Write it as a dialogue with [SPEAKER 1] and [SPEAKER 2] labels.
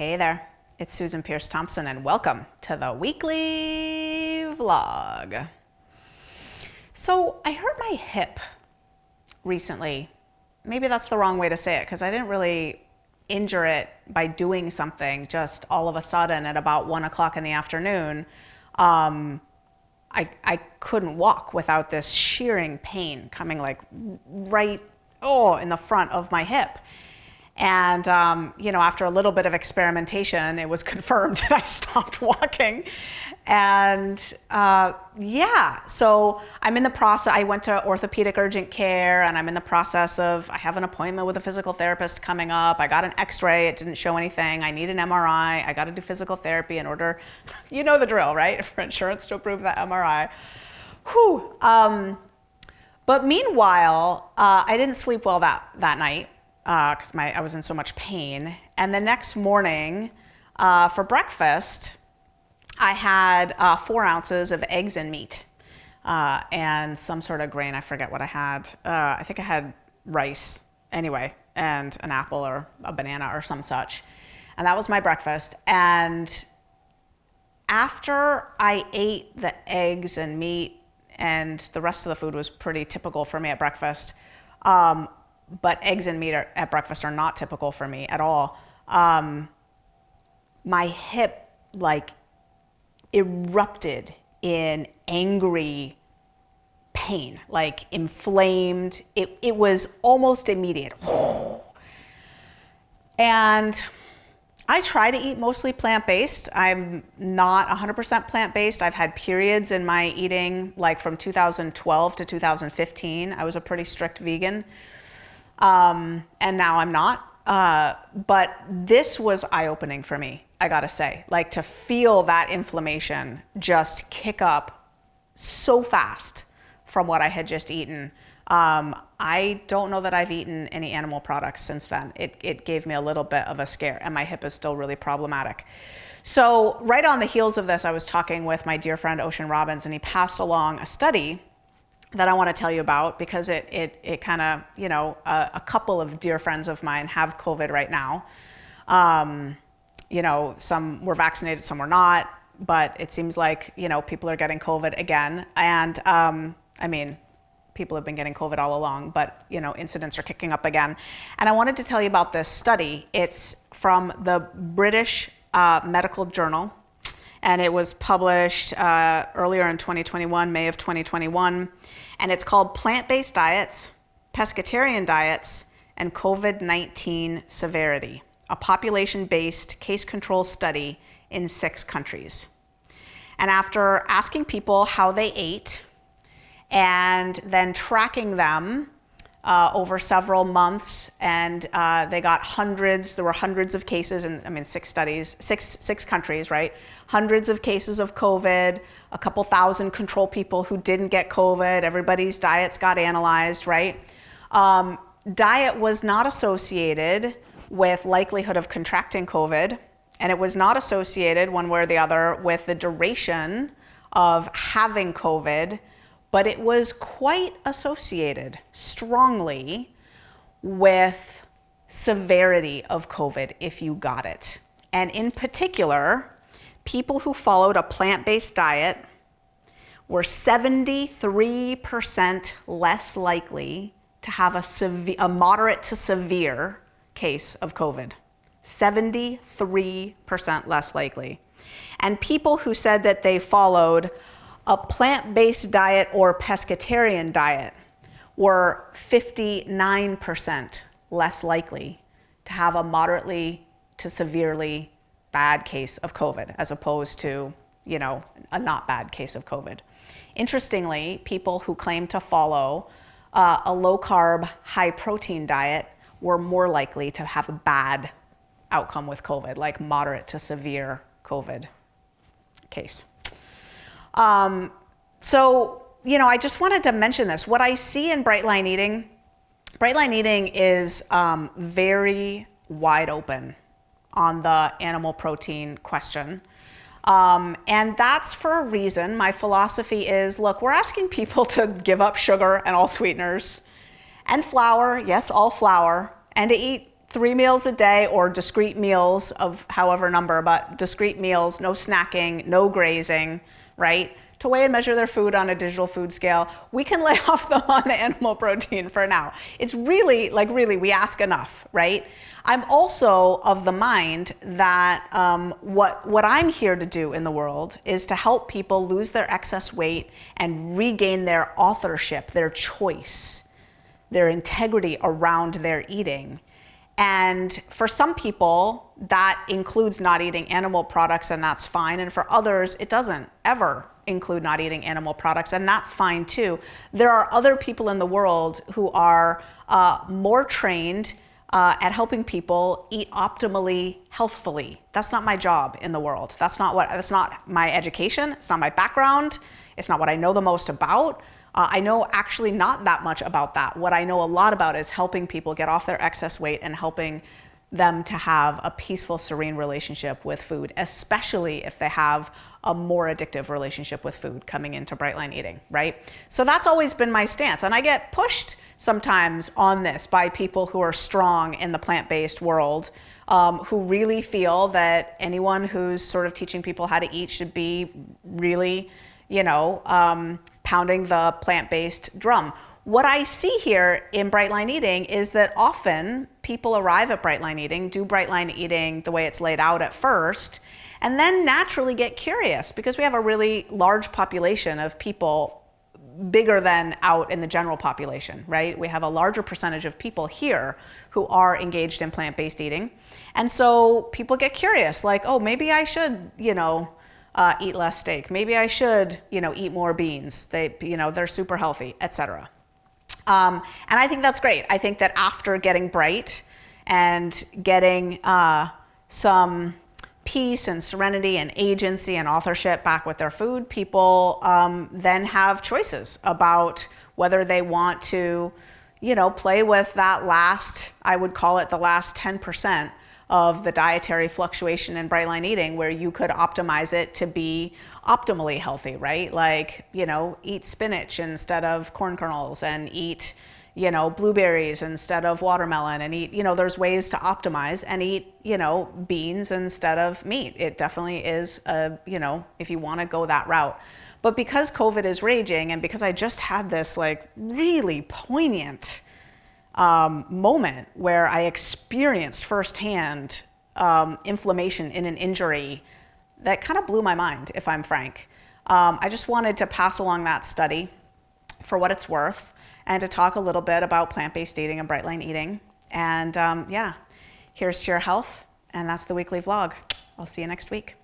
[SPEAKER 1] Hey there, it's Susan Pierce Thompson and welcome to the weekly vlog. So I hurt my hip recently. Maybe that's the wrong way to say it because I didn't really injure it by doing something. Just all of a sudden at about 1 o'clock in the afternoon, I couldn't walk without this shearing pain coming like right in the front of my hip. And, after a little bit of experimentation, it was confirmed that I stopped walking. And so I'm in the process, I went to orthopedic urgent care and I'm in the process of, I have an appointment with a physical therapist coming up. I got an x-ray, it didn't show anything. I need an MRI, I got to do physical therapy in order, you know the drill, right? For insurance to approve that MRI. But meanwhile, I didn't sleep well that night. Because I was in so much pain. And the next morning for breakfast, I had 4 ounces of eggs and meat and some sort of grain. I forget what I had. I think I had rice anyway, and an apple or a banana or some such. And that was my breakfast. And after I ate the eggs and meat, and the rest of the food was pretty typical for me at breakfast, but eggs and meat at breakfast are not typical for me at all. My hip like erupted in angry pain, like inflamed. It was almost immediate. And I try to eat mostly plant-based. I'm not 100% plant-based. I've had periods in my eating, like from 2012 to 2015. I was a pretty strict vegan. And now I'm not, but this was eye-opening for me, I gotta say. Like to feel that inflammation just kick up so fast from what I had just eaten. I don't know that I've eaten any animal products since then. It gave me a little bit of a scare, and my hip is still really problematic. So right on the heels of this, I was talking with my dear friend Ocean Robbins, and he passed along a study that I want to tell you about because it kind of, a couple of dear friends of mine have COVID right now. Some were vaccinated, some were not, but it seems like, people are getting COVID again. And people have been getting COVID all along, but, incidents are kicking up again. And I wanted to tell you about this study. It's from the British Medical Journal. And it was published earlier in 2021, May of 2021. And it's called Plant-Based Diets, Pescatarian Diets, and COVID-19 Severity, a population-based case control study in 6 countries. And after asking people how they ate and then tracking them over several months, and they got there were hundreds of cases, and 6 studies, six countries, right? Hundreds of cases of COVID, a couple thousand control people who didn't get COVID, everybody's diets got analyzed, right? Diet was not associated with likelihood of contracting COVID, and it was not associated one way or the other with the duration of having COVID, but it was quite associated strongly with severity of COVID if you got it. And in particular, people who followed a plant-based diet were 73% less likely to have a moderate to severe case of COVID. 73% less likely. And people who said that they followed a plant-based diet or pescatarian diet were 59% less likely to have a moderately to severely bad case of COVID, as opposed to, a not bad case of COVID. Interestingly, people who claim to follow a low-carb, high-protein diet were more likely to have a bad outcome with COVID, like moderate to severe COVID case. I just wanted to mention this. What I see in Bright Line Eating is very wide open on the animal protein question. And that's for a reason. My philosophy is, look, we're asking people to give up sugar and all sweeteners and flour, yes, all flour, and to eat 3 meals a day or discrete meals of however number, but discrete meals, no snacking, no grazing, right? To weigh and measure their food on a digital food scale. We can lay off them on the animal protein for now. It's really, like really, we ask enough, right? I'm also of the mind that what I'm here to do in the world is to help people lose their excess weight and regain their authorship, their choice, their integrity around their eating. And for some people, that includes not eating animal products, and that's fine. And for others, it doesn't ever include not eating animal products, and that's fine too. There are other people in the world who are more trained at helping people eat optimally, healthfully. That's not my job in the world. That's not my education. It's not my background. It's not what I know the most about. I know actually not that much about that. What I know a lot about is helping people get off their excess weight and helping them to have a peaceful, serene relationship with food, especially if they have a more addictive relationship with food coming into Bright Line Eating, right? So that's always been my stance. And I get pushed sometimes on this by people who are strong in the plant-based world, who really feel that anyone who's sort of teaching people how to eat should be really, pounding the plant-based drum. What I see here in Bright Line Eating is that often people arrive at Bright Line Eating, do Bright Line Eating the way it's laid out at first, and then naturally get curious because we have a really large population of people, bigger than out in the general population, right? We have a larger percentage of people here who are engaged in plant-based eating. And so people get curious, like, oh, maybe I should, eat less steak. Maybe I should, eat more beans. They're super healthy, etc. And I think that's great. I think that after getting Bright and getting some peace and serenity and agency and authorship back with their food, people then have choices about whether they want to, play with that last, I would call it the last 10% of the dietary fluctuation in Bright Line Eating, where you could optimize it to be optimally healthy, right? Like, eat spinach instead of corn kernels, and eat, blueberries instead of watermelon, and eat, there's ways to optimize, and eat, beans instead of meat. It definitely is, if you want to go that route. But because COVID is raging, and because I just had this like really poignant moment where I experienced firsthand inflammation in an injury that kind of blew my mind, if I'm frank. I just wanted to pass along that study for what it's worth and to talk a little bit about plant-based eating and Bright Line Eating. And here's to your health, and that's the weekly vlog. I'll see you next week.